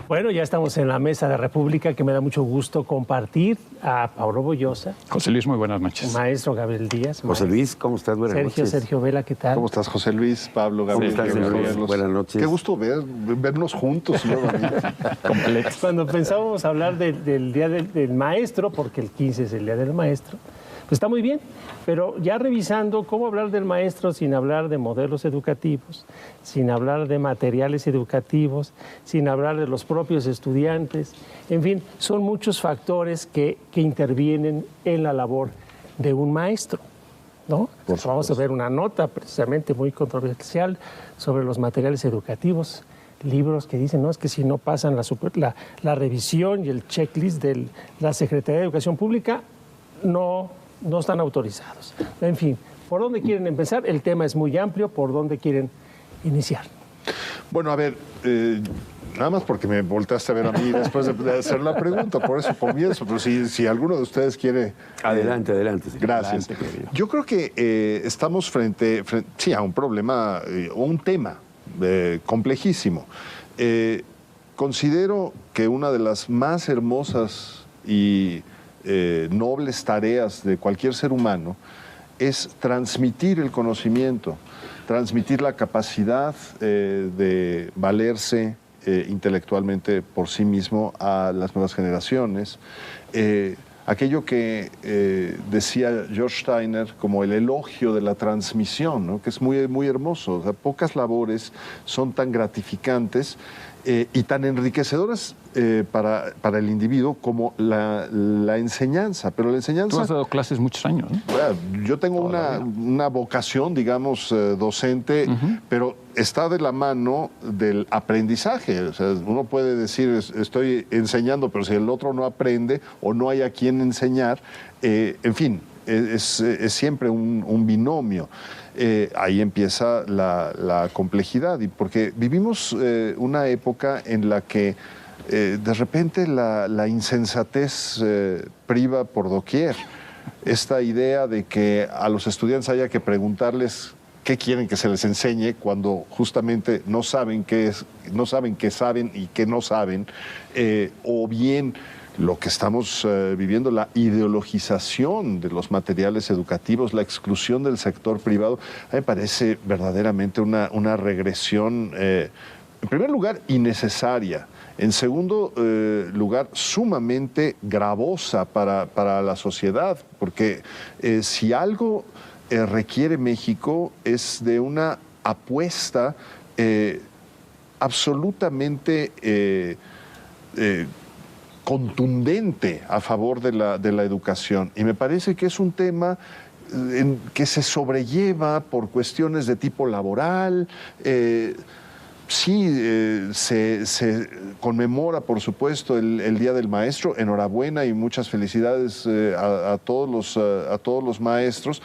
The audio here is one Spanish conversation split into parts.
Bueno, ya estamos en la mesa de República, que me da mucho gusto compartir a Pablo Bollosa. José Luis, muy buenas noches. Maestro Gabriel Díaz. José Luis, ¿cómo estás? Buenas noches. Sergio Vela, ¿qué tal? ¿Cómo estás, José Luis? Pablo, Gabriel. ¿Cómo estás, Luis? Buenas noches. Qué gusto vernos juntos nuevamente. Completos. Cuando pensábamos hablar del Día del Maestro, porque el 15 es el Día del Maestro, pues está muy bien, pero ya revisando cómo hablar del maestro sin hablar de modelos educativos, sin hablar de materiales educativos, sin hablar de los propios estudiantes, en fin, son muchos factores que intervienen en la labor de un maestro, ¿no? Pues vamos a ver una nota precisamente muy controversial sobre los materiales educativos, libros que dicen, no, es que si no pasan la revisión y el checklist de la Secretaría de Educación Pública, no están autorizados. En fin, ¿por dónde quieren empezar? El tema es muy amplio, ¿por dónde quieren iniciar? Bueno, a ver, nada más porque me volteaste a ver a mí después de hacer la pregunta, por eso comienzo, pero si alguno de ustedes quiere... Adelante. Sí. Gracias. Adelante, Yo creo que estamos frente a un problema o un tema complejísimo. Considero que una de las más hermosas y nobles tareas de cualquier ser humano es transmitir el conocimiento, transmitir la capacidad de valerse intelectualmente por sí mismo a las nuevas generaciones. Aquello que decía George Steiner como el elogio de la transmisión, ¿no? Que es muy, muy hermoso. O sea, pocas labores son tan gratificantes y tan enriquecedoras para el individuo como la enseñanza. Pero la enseñanza... Tú has dado clases muchos años, ¿no? Yo tengo una vocación, digamos, docente, pero está de la mano del aprendizaje. O sea, uno puede decir, estoy enseñando, pero si el otro no aprende o no hay a quien enseñar, en fin, es siempre un binomio. Ahí empieza la complejidad, y porque vivimos una época en la que de repente la insensatez priva por doquier. Esta idea de que a los estudiantes haya que preguntarles qué quieren que se les enseñe cuando justamente no saben qué saben y qué no saben, o bien lo que estamos viviendo, la ideologización de los materiales educativos, la exclusión del sector privado, a mí me parece verdaderamente una regresión, en primer lugar, innecesaria. En segundo lugar, sumamente gravosa para la sociedad, porque si algo requiere México es de una apuesta absolutamente contundente a favor de la educación. Y me parece que es un tema que se sobrelleva por cuestiones de tipo laboral. Sí, se conmemora, por supuesto, el Día del Maestro. Enhorabuena y muchas felicidades a todos los maestros,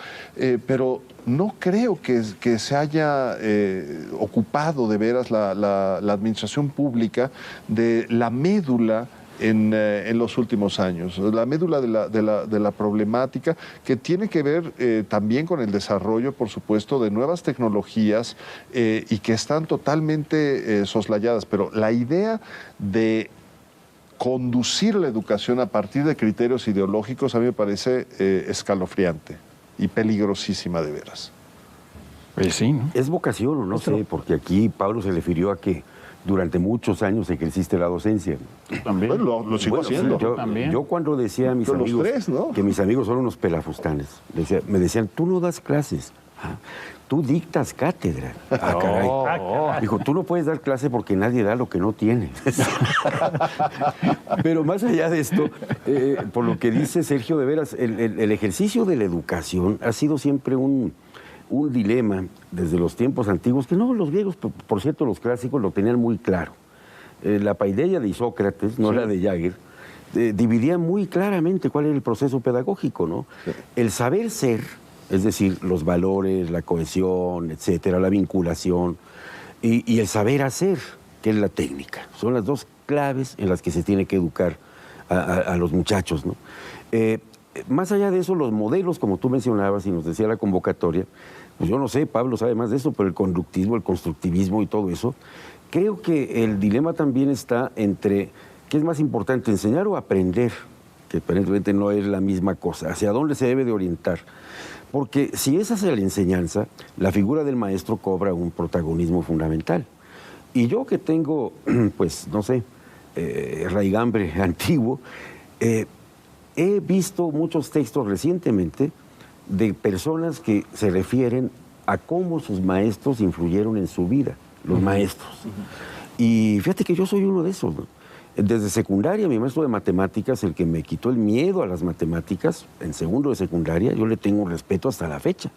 pero no creo que se haya ocupado de veras la administración pública de la médula en los últimos años, la médula de la problemática, que tiene que ver también con el desarrollo, por supuesto, de nuevas tecnologías y que están totalmente soslayadas. Pero la idea de conducir la educación a partir de criterios ideológicos a mí me parece escalofriante y peligrosísima de veras. Pues sí, ¿no? Es vocación o no sé, porque aquí Pablo se refirió a que durante muchos años ejerciste la docencia. También. Bueno, lo sigo haciendo. Yo cuando decía a mis Pero amigos los tres, ¿no? que mis amigos son unos pelafustanes, me decían, tú no das clases, tú dictas cátedra. Caray. Dijo, tú no puedes dar clase porque nadie da lo que no tiene. Pero más allá de esto, por lo que dice Sergio, de veras, el ejercicio de la educación ha sido siempre un dilema desde los tiempos antiguos, que no, los griegos, por cierto, los clásicos lo tenían muy claro. La paideia de Isócrates, no la de Jagger, dividía muy claramente cuál era el proceso pedagógico, ¿no? Sí. El saber ser, es decir, los valores, la cohesión, etcétera, la vinculación, y el saber hacer, que es la técnica. Son las dos claves en las que se tiene que educar a los muchachos, ¿no? más allá de eso, los modelos, como tú mencionabas y nos decía la convocatoria, pues yo no sé, Pablo sabe más de eso, pero el conductismo, el constructivismo y todo eso, creo que el dilema también está entre qué es más importante, enseñar o aprender, que aparentemente no es la misma cosa, hacia dónde se debe de orientar. Porque si es hacia la enseñanza, la figura del maestro cobra un protagonismo fundamental. Y yo que tengo, pues, no sé, raigambre antiguo, he visto muchos textos recientemente de personas que se refieren a cómo sus maestros influyeron en su vida, los maestros. Y fíjate que yo soy uno de esos, ¿no? Desde secundaria, mi maestro de matemáticas, el que me quitó el miedo a las matemáticas, en segundo de secundaria, yo le tengo respeto hasta la fecha.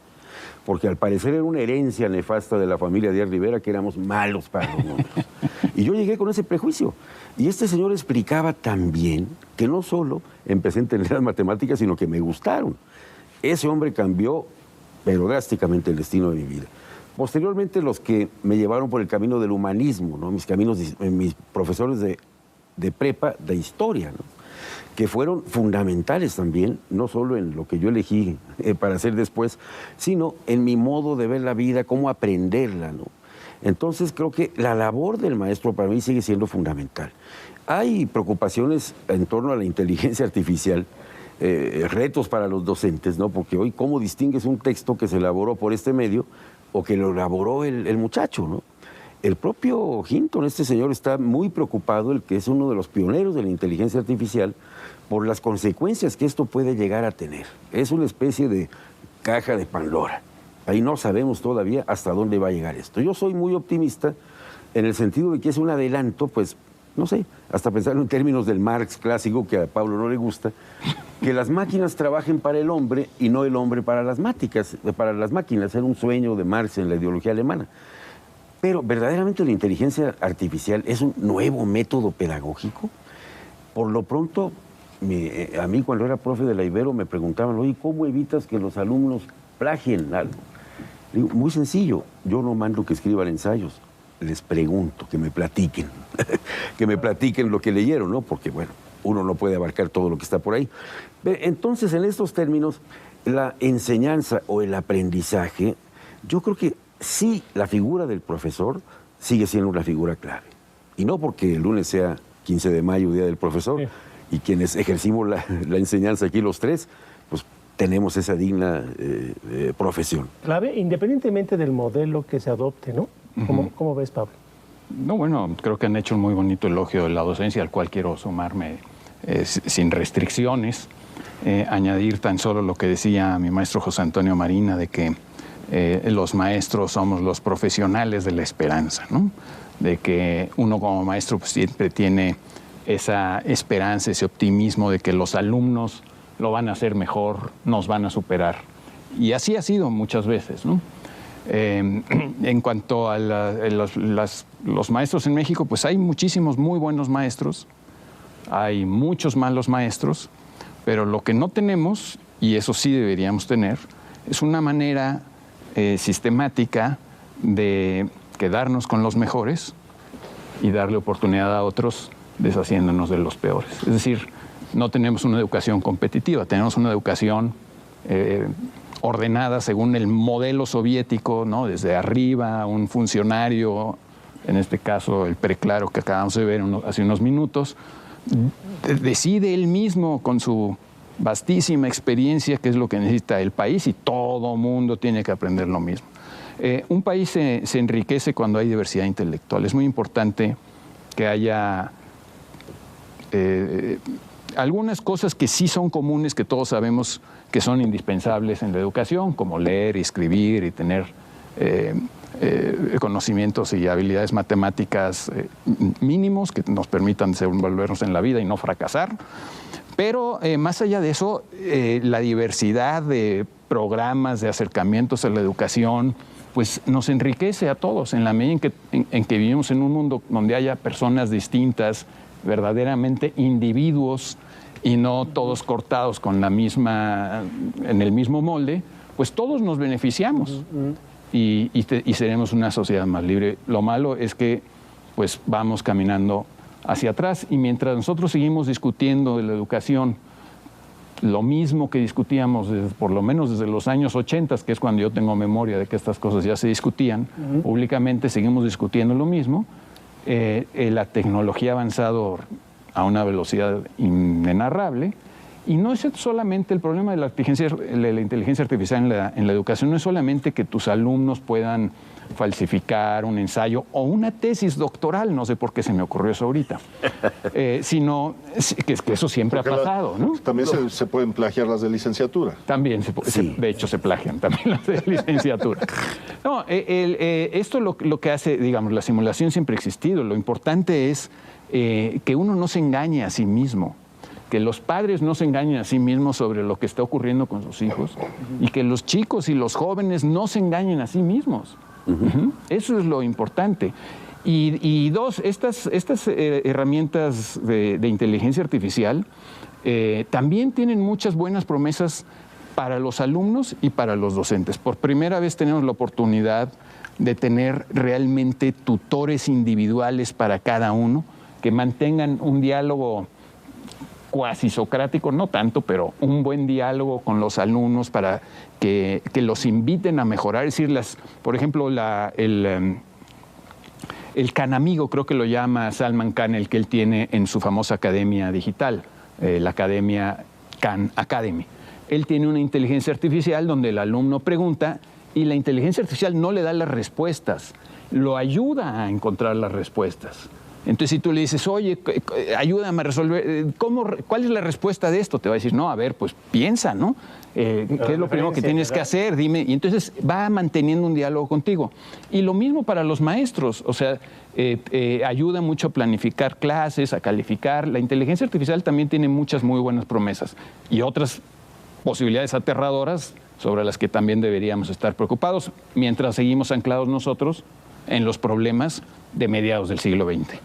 Porque al parecer era una herencia nefasta de la familia Díaz Rivera, que éramos malos para los números. Y yo llegué con ese prejuicio. Y este señor explicaba también que no solo empecé a entender las matemáticas, sino que me gustaron. Ese hombre cambió, pero drásticamente, el destino de mi vida. Posteriormente, los que me llevaron por el camino del humanismo, ¿no? Mis profesores de prepa, de historia, ¿no? Que fueron fundamentales también, no solo en lo que yo elegí para hacer después, sino en mi modo de ver la vida, cómo aprenderla, ¿no? Entonces creo que la labor del maestro para mí sigue siendo fundamental. Hay preocupaciones en torno a la inteligencia artificial, retos para los docentes, ¿no? Porque hoy, ¿cómo distingues un texto que se elaboró por este medio o que lo elaboró el muchacho, ¿no? El propio Hinton, este señor, está muy preocupado, el que es uno de los pioneros de la inteligencia artificial, por las consecuencias que esto puede llegar a tener. Es una especie de caja de Pandora. Ahí no sabemos todavía hasta dónde va a llegar esto. Yo soy muy optimista en el sentido de que es un adelanto, pues, no sé, hasta pensar en términos del Marx clásico, que a Pablo no le gusta, que las máquinas trabajen para el hombre y no el hombre para las máquinas. Era un sueño de Marx en la ideología alemana. Pero verdaderamente la inteligencia artificial es un nuevo método pedagógico. Por lo pronto, a mí cuando era profe de la Ibero me preguntaban, oye, ¿cómo evitas que los alumnos plagien algo? Digo, muy sencillo, yo no mando que escriban ensayos, les pregunto, que me platiquen, que me platiquen lo que leyeron, ¿no? Porque, bueno, uno no puede abarcar todo lo que está por ahí. Entonces, en estos términos, la enseñanza o el aprendizaje, yo creo que sí, la figura del profesor sigue siendo una figura clave. Y no porque el lunes sea 15 de mayo, Día del Profesor, sí, y quienes ejercimos la enseñanza aquí los tres, pues tenemos esa digna profesión. Clave, independientemente del modelo que se adopte, ¿no? ¿Cómo ves, Pablo? No, bueno, creo que han hecho un muy bonito elogio de la docencia, al cual quiero sumarme sin restricciones. Añadir tan solo lo que decía mi maestro José Antonio Marina, de que los maestros somos los profesionales de la esperanza, ¿no? De que uno como maestro pues, siempre tiene esa esperanza, ese optimismo de que los alumnos lo van a hacer mejor, nos van a superar. Y así ha sido muchas veces, ¿no? En cuanto a los maestros en México, pues hay muchísimos muy buenos maestros, hay muchos malos maestros, pero lo que no tenemos, y eso sí deberíamos tener, es una manera sistemática de quedarnos con los mejores y darle oportunidad a otros deshaciéndonos de los peores. Es decir, no tenemos una educación competitiva, tenemos una educación ordenada según el modelo soviético, ¿no? Desde arriba, un funcionario, en este caso el preclaro que acabamos de ver hace unos minutos, decide él mismo con su vastísima experiencia qué es lo que necesita el país y todo mundo tiene que aprender lo mismo. Un país se enriquece cuando hay diversidad intelectual. Es muy importante que haya algunas cosas que sí son comunes, que todos sabemos que son indispensables en la educación, como leer y escribir y tener conocimientos y habilidades matemáticas mínimos que nos permitan desenvolvernos en la vida y no fracasar. Pero más allá de eso, la diversidad de programas, de acercamientos a la educación, pues nos enriquece a todos en la medida en que vivimos en un mundo donde haya personas distintas, verdaderamente individuos y no todos cortados con en el mismo molde, pues todos nos beneficiamos y seremos una sociedad más libre. Lo malo es que pues vamos caminando hacia atrás y mientras nosotros seguimos discutiendo de la educación lo mismo que discutíamos por lo menos desde los años 80, que es cuando yo tengo memoria de que estas cosas ya se discutían públicamente, seguimos discutiendo lo mismo. La tecnología ha avanzado a una velocidad inenarrable. Y no es solamente el problema de la inteligencia artificial en la educación, no es solamente que tus alumnos puedan falsificar un ensayo o una tesis doctoral, no sé por qué se me ocurrió eso ahorita, sino que eso siempre ha pasado, ¿no? También se pueden plagiar las de licenciatura. También, de hecho, se plagian también las de licenciatura. No, esto lo que hace, digamos, la simulación siempre ha existido. Lo importante es que uno no se engañe a sí mismo, que los padres no se engañen a sí mismos sobre lo que está ocurriendo con sus hijos y que los chicos y los jóvenes no se engañen a sí mismos. Eso es lo importante. Y dos, estas herramientas de inteligencia artificial también tienen muchas buenas promesas para los alumnos y para los docentes. Por primera vez tenemos la oportunidad de tener realmente tutores individuales para cada uno, que mantengan un diálogo cuasi socrático, no tanto, pero un buen diálogo con los alumnos para que los inviten a mejorar. Es decir, por ejemplo, el Khan Amigo, creo que lo llama Salman Khan, el que él tiene en su famosa academia digital, la academia Khan Academy. Él tiene una inteligencia artificial donde el alumno pregunta y la inteligencia artificial no le da las respuestas, lo ayuda a encontrar las respuestas. Entonces, si tú le dices, oye, ayúdame a resolver, ¿cuál es la respuesta de esto? Te va a decir, no, a ver, pues piensa, ¿no? ¿Qué es lo primero que tienes que hacer? Dime. Y entonces va manteniendo un diálogo contigo. Y lo mismo para los maestros, o sea, ayuda mucho a planificar clases, a calificar. La inteligencia artificial también tiene muchas muy buenas promesas y otras posibilidades aterradoras sobre las que también deberíamos estar preocupados mientras seguimos anclados nosotros en los problemas de mediados del siglo XX.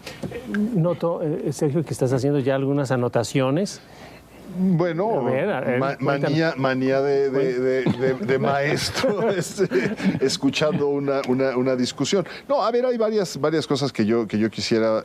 Noto, Sergio, que estás haciendo ya algunas anotaciones. Bueno, manía de maestro escuchando una discusión. No, a ver, hay varias cosas que yo quisiera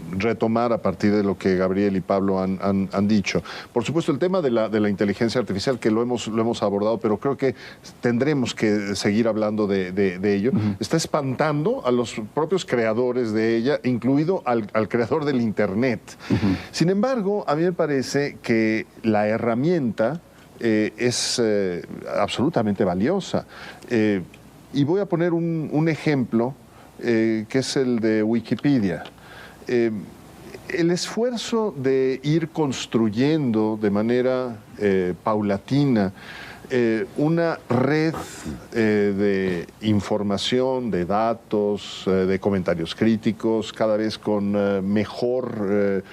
retomar a partir de lo que Gabriel y Pablo han dicho. Por supuesto, el tema de la inteligencia artificial, que lo hemos abordado, pero creo que tendremos que seguir hablando de ello. Está espantando a los propios creadores de ella, incluido al creador del Internet. Sin embargo, a mí me parece que la herramienta es absolutamente valiosa. Y voy a poner un ejemplo, que es el de Wikipedia. El esfuerzo de ir construyendo de manera paulatina una red de información, de datos, de comentarios críticos, cada vez con mejor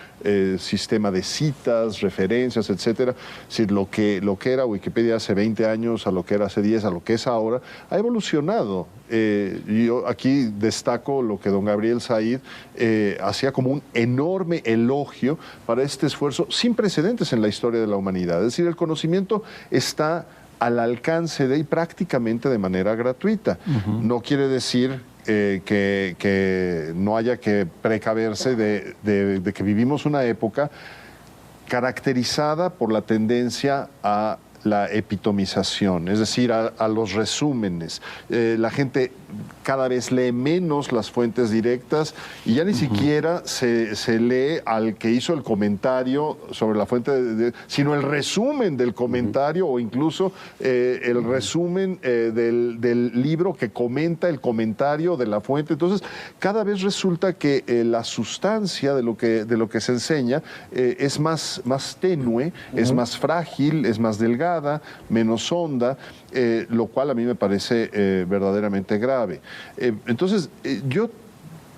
sistema de citas, referencias, etcétera. Es decir, lo que era Wikipedia hace 20 años, a lo que era hace 10, a lo que es ahora, ha evolucionado. Yo aquí destaco lo que don Gabriel Said hacía como un enorme elogio para este esfuerzo sin precedentes en la historia de la humanidad. Es decir, el conocimiento está al alcance de y prácticamente de manera gratuita. No quiere decir que no haya que precaverse de que vivimos una época caracterizada por la tendencia a la epitomización, es decir, a los resúmenes. La gente cada vez lee menos las fuentes directas y ya ni siquiera se lee al que hizo el comentario sobre la fuente, sino el resumen del comentario o incluso el resumen del libro que comenta el comentario de la fuente. Entonces, cada vez resulta que la sustancia de lo que se enseña es más tenue, es más frágil, es más delgada, menos honda, lo cual a mí me parece verdaderamente grave. Entonces, yo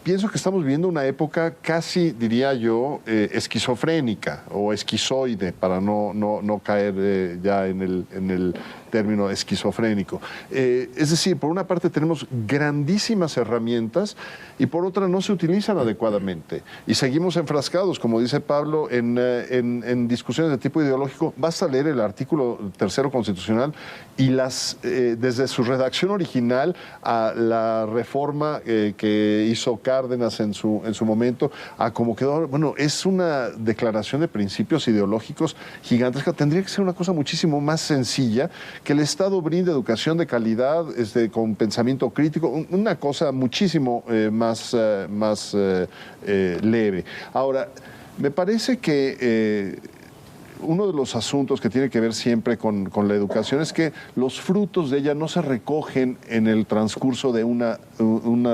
pienso que estamos viviendo una época casi, diría yo, esquizofrénica o esquizoide, para no caer ya en término esquizofrénico. Es decir, por una parte tenemos grandísimas herramientas y por otra no se utilizan adecuadamente. Y seguimos enfrascados, como dice Pablo, en discusiones de tipo ideológico. Basta leer el artículo 3º constitucional y desde su redacción original a la reforma que hizo Cárdenas en su momento, a cómo quedó. Bueno, es una declaración de principios ideológicos gigantesca. Tendría que ser una cosa muchísimo más sencilla, que el Estado brinde educación de calidad, con pensamiento crítico, una cosa muchísimo más leve. Ahora, me parece que uno de los asuntos que tiene que ver siempre con la educación es que los frutos de ella no se recogen en el transcurso de una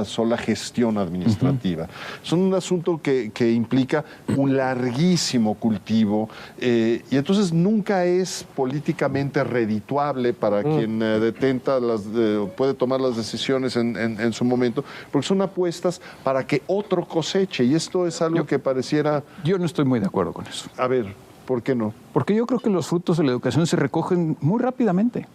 sola gestión administrativa. Son un asunto que implica un larguísimo cultivo y entonces nunca es políticamente redituable para quien puede tomar las decisiones en su momento, porque son apuestas para que otro coseche, y esto es algo que pareciera... Yo no estoy muy de acuerdo con eso. A ver, ¿por qué no? Porque yo creo que los frutos de la educación se recogen muy rápidamente.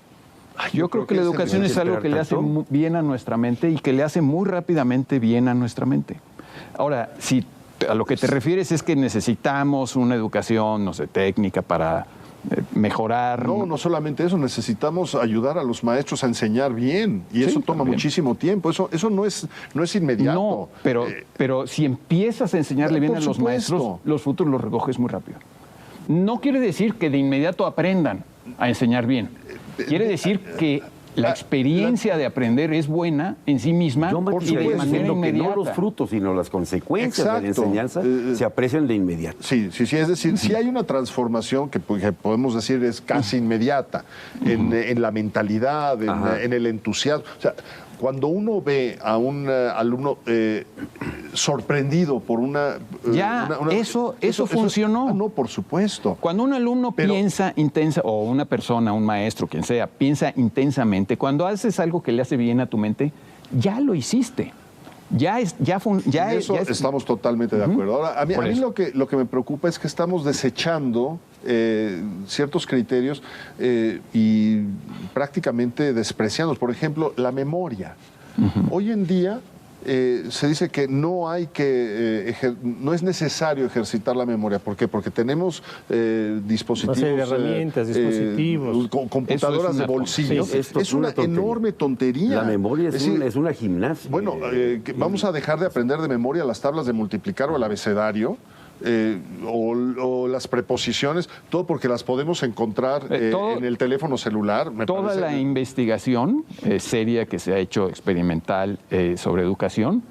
Yo creo que la educación es algo que le hace bien a nuestra mente y que le hace muy rápidamente bien a nuestra mente. Ahora, si a lo que te refieres es que necesitamos una educación, no sé, técnica para mejorar... No solamente eso, necesitamos ayudar a los maestros a enseñar bien, y eso toma muchísimo tiempo, eso no es inmediato. No, pero si empiezas a enseñarle bien a los maestros, los frutos los recoges muy rápido. No quiere decir que de inmediato aprendan a enseñar bien. Quiere decir que la experiencia de aprender es buena en sí misma y de manera inmediata. No los frutos, sino las consecuencias de la enseñanza se aprecian de inmediato. Sí, es decir, si hay una transformación que podemos decir es casi inmediata en la mentalidad, en el entusiasmo. O sea, cuando uno ve a un alumno sorprendido por eso funcionó. No, por supuesto. Cuando un alumno piensa intensa, o una persona, un maestro, quien sea, piensa intensamente, cuando haces algo que le hace bien a tu mente, ya lo hiciste. Estamos totalmente de acuerdo. Ahora, a mí lo que me preocupa es que estamos desechando ciertos criterios y prácticamente despreciándolos. Por ejemplo, la memoria. Hoy en día se dice que no es necesario ejercitar la memoria. ¿Por qué? Porque tenemos dispositivos, de herramientas, dispositivos, computadoras de bolsillo. Es una enorme tontería. La memoria es una gimnasia. Bueno, vamos a dejar de aprender de memoria las tablas de multiplicar o el abecedario. O las preposiciones, todo porque las podemos encontrar en el teléfono celular. Toda la investigación seria que se ha hecho experimental sobre educación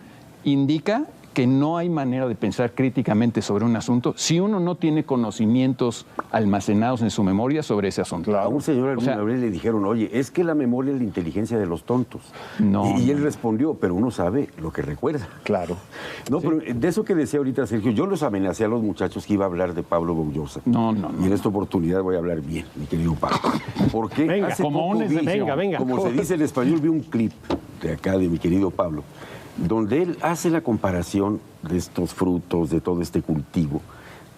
indica que no hay manera de pensar críticamente sobre un asunto si uno no tiene conocimientos almacenados en su memoria sobre ese asunto. Claro. A un señor alguna vez le dijeron, oye, es que la memoria es la inteligencia de los tontos. Y él respondió, pero uno sabe lo que recuerda. Claro. No, pero de eso que decía ahorita Sergio, yo los amenacé a los muchachos que iba a hablar de Pablo Boullosa. No. Y en esta oportunidad voy a hablar bien, mi querido Pablo. Porque venga, como se dice en español, vi un clip de acá de mi querido Pablo, donde él hace la comparación de estos frutos, de todo este cultivo,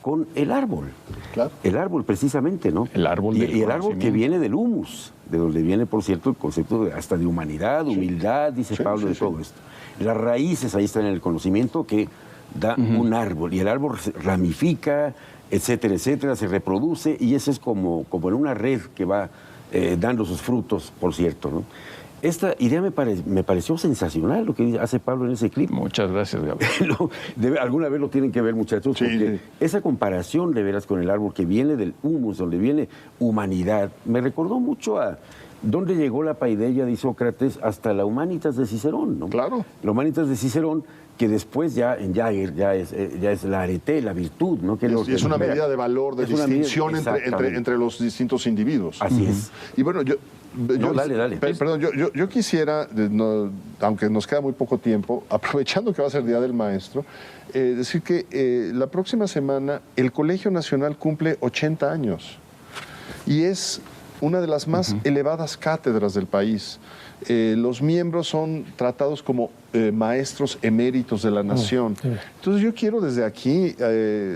con el árbol. Claro. El árbol, precisamente, ¿no? El árbol del y el árbol que viene del humus, de donde viene, por cierto, el concepto hasta de humanidad, humildad, dice Pablo, de todo esto. Las raíces ahí están en el conocimiento que da un árbol, y el árbol se ramifica, etcétera, etcétera, se reproduce, y eso es como en una red que va dando sus frutos, por cierto, ¿no? Esta idea me pareció sensacional, lo que hace Pablo en ese clip. Muchas gracias, Gabriel. Alguna vez lo tienen que ver, muchachos, porque esa comparación de veras con el árbol que viene del humus, donde viene humanidad, me recordó mucho a dónde llegó la paideia de Sócrates hasta la Humanitas de Cicerón, ¿no? Claro. La Humanitas de Cicerón, que después ya es la arete, la virtud, ¿no? Es una medida de valor, de distinción entre los distintos individuos. Así es. Y bueno, dale. Perdón, yo quisiera, aunque nos queda muy poco tiempo, aprovechando que va a ser Día del Maestro, decir que la próxima semana el Colegio Nacional cumple 80 años y es una de las más elevadas cátedras del país. los miembros son tratados como maestros eméritos de la nación. Entonces yo quiero desde aquí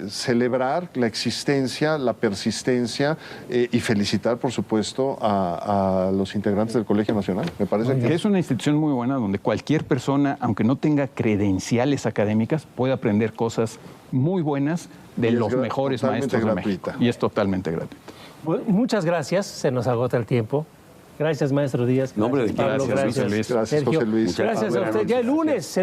celebrar la existencia, la persistencia y felicitar, por supuesto, a los integrantes del Colegio Nacional. Me parece que es una institución muy buena donde cualquier persona, aunque no tenga credenciales académicas, puede aprender cosas muy buenas de los mejores maestros de México. Y es totalmente gratuito. Bueno, muchas gracias, se nos agota el tiempo. Gracias, maestro Díaz. Gracias, Pablo, José Luis. Gracias, Sergio. José Luis. Gracias a usted. Ya el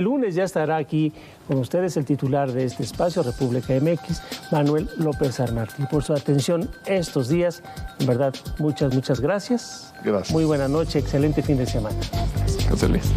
lunes ya estará aquí con ustedes el titular de este espacio, República MX, Manuel López Arnarty. Por su atención estos días, en verdad, muchas gracias. Gracias. Muy buena noche, excelente fin de semana. José Luis.